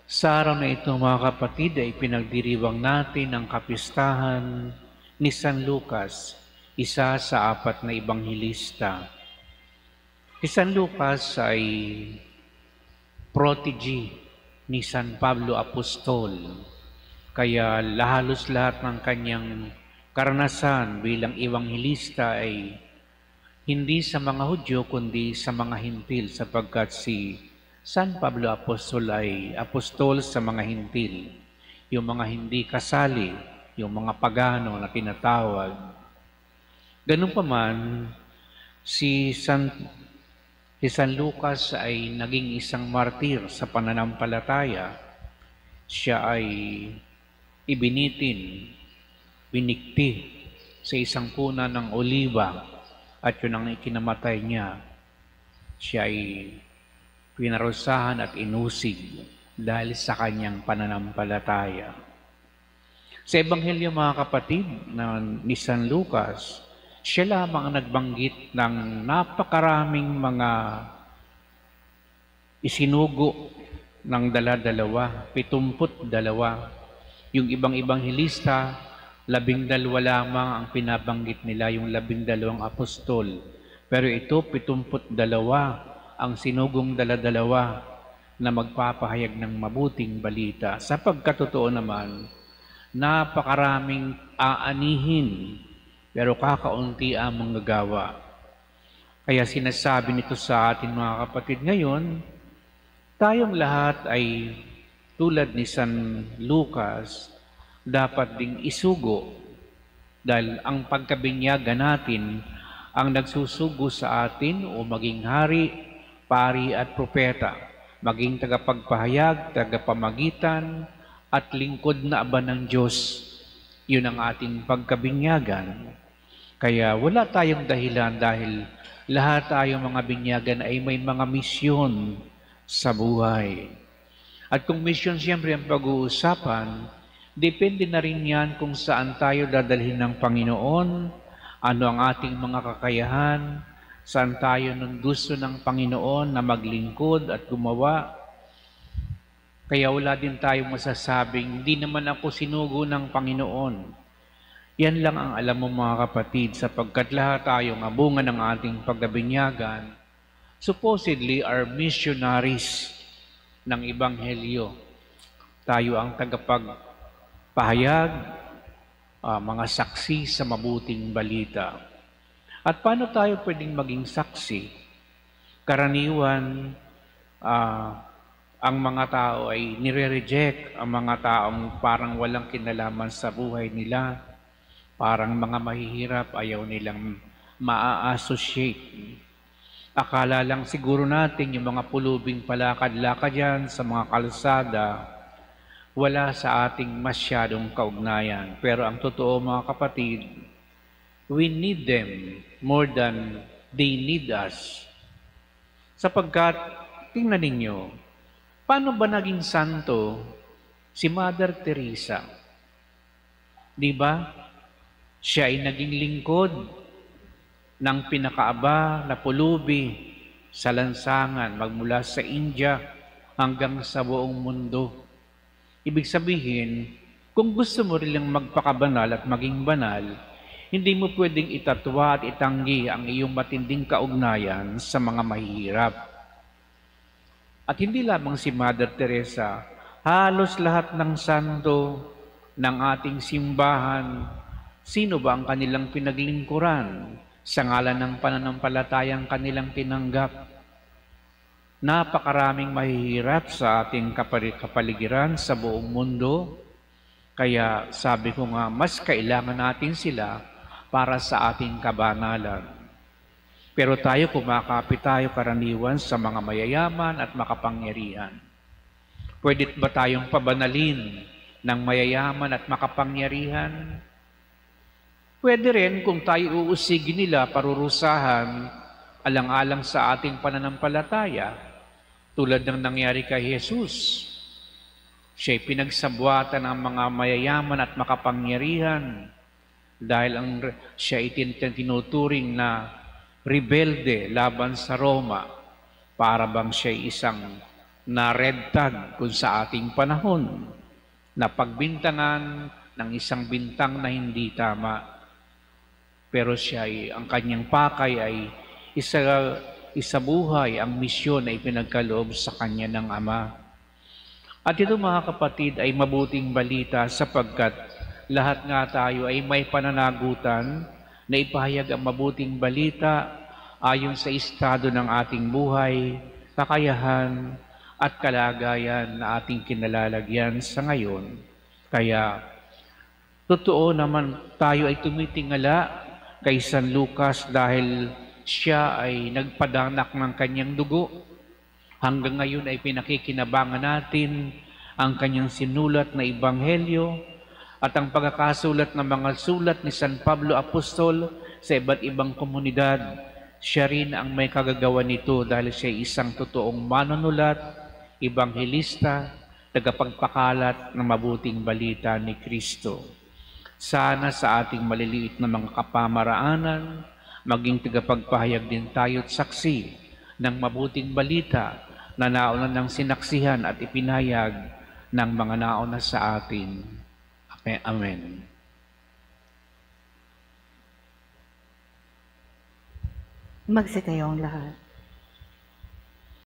Sa araw na ito mga kapatid ay pinagdiriwang natin ang kapistahan ni San Lucas, isa sa apat na ebanghelista. Si San Lucas ay protege ni San Pablo Apostol, kaya halos lahat ng kanyang karanasan bilang ebanghelista ay hindi sa mga Hudyo kundi sa mga Hintil sapagkat si San Pablo Apostol ay apostol sa mga Hintil, yung mga hindi kasali, yung mga pagano na tinatawag. Ganun pa man, si San Lucas ay naging isang martir sa pananampalataya. Siya ay ibinitin, binikti sa isang puna ng oliba at yun ang ikinamatay niya. Siya ay pinarusahan at inusig dahil sa kanyang pananampalataya. Sa Ebanghelyo mga kapatid ni San Lucas, siya lamang ang nagbanggit ng napakaraming mga isinugo ng dala-dalawa, 72. Yung ibang ebanghelista, 12 lamang ang pinabanggit nila, yung 12 apostol. Pero ito, 72 ang sinugong dala-dalawa na magpapahayag ng mabuting balita. Sa pagkatotoo naman, napakaraming aanihin, pero kakaunti ang manggagawa. Kaya sinasabi nito sa atin mga kapatid ngayon, tayong lahat ay tulad ni San Lucas, dapat ding isugo dahil ang pagkabinyagan natin ang nagsusugo sa atin o maging hari, pari at propeta, maging tagapagpahayag, tagapamagitan at lingkod na aba ng Diyos. Yun ang ating pagkabinyagan. Kaya wala tayong dahilan dahil lahat tayong mga binyagan ay may mga misyon sa buhay. At kung misyon siyempre ang pag-uusapan, depende na rin yan kung saan tayo dadalhin ng Panginoon, ano ang ating mga kakayahan, saan tayo nung gusto ng Panginoon na maglingkod at gumawa. Kaya wala din tayong masasabing, hindi naman ako sinugo ng Panginoon. Yan lang ang alam mo mga kapatid, sapagkat lahat tayong abungan ng ating pagkabinyagan, supposedly are missionaries ng Ebanghelyo. Tayo ang tagapagpahayag, mga saksi sa mabuting balita. At paano tayo pwedeng maging saksi? Karaniwan, ang mga tao ay nire-reject, ang mga taong parang walang kinalaman sa buhay nila, parang mga mahihirap, ayaw nilang maa-associate. Akala lang siguro natin yung mga pulubing palakad-lakad yan sa mga kalsada, wala sa ating masyadong kaugnayan. Pero ang totoo mga kapatid, we need them more than they need us. Sapagkat, tingnan ninyo, paano ba naging santo si Mother Teresa? Di ba? Siya ay naging lingkod ng pinakaaba na pulubi sa lansangan magmula sa India hanggang sa buong mundo. Ibig sabihin, kung gusto mo rin magpakabanal at maging banal, hindi mo pwedeng itatwa at itanggi ang iyong matinding kaugnayan sa mga mahihirap. At hindi lamang si Mother Teresa, halos lahat ng santo ng ating simbahan, sino ba ang kanilang pinaglingkuran sa ngalan ng pananampalatayang kanilang tinanggap? Napakaraming mahihirap sa ating kapaligiran sa buong mundo, kaya sabi ko nga, mas kailangan natin sila para sa ating kabanalan. Pero tayo, kumakapit tayo karaniwan sa mga mayayaman at makapangyarihan. Pwede ba tayong pabanalin ng mayayaman at makapangyarihan? Pwede rin kung tayo uusigin nila, parurusahan, alang-alang sa ating pananampalataya, tulad ng nangyari kay Jesus. Siya'y pinagsabwatan ng mga mayayaman at makapangyarihan dahil siya tinuturing na rebelde laban sa Roma, para bang siya'y isang na red tag kung sa ating panahon na pagbintangan ng isang bintang na hindi tama. Pero siya ang kanyang pakay ay isabuhay ang misyon na ipinagkaloob sa kanya ng Ama. At ito mga kapatid ay mabuting balita sapagkat lahat nga tayo ay may pananagutan na ipahayag ang mabuting balita ayon sa estado ng ating buhay, kakayahan at kalagayan na ating kinalalagyan sa ngayon. Kaya totoo naman tayo ay tumitingala kay San Lucas dahil siya ay nagpadanak ng kanyang dugo. Hanggang ngayon ay pinakikinabangan natin ang kanyang sinulat na ebanghelyo at ang pagkakasulat ng mga sulat ni San Pablo Apostol sa iba't ibang komunidad. Siya rin ang may kagagawa nito dahil siya ay isang totoong manunulat, ebanghelista, tagapagpakalat ng mabuting balita ni Kristo. Sana sa ating maliliit na mga kapamaraanan, maging tagapagpahayag din tayo at saksi ng mabuting balita na nauna ng sinaksihan at ipinahayag ng mga nauna sa atin. Amen. Magsitayong lahat.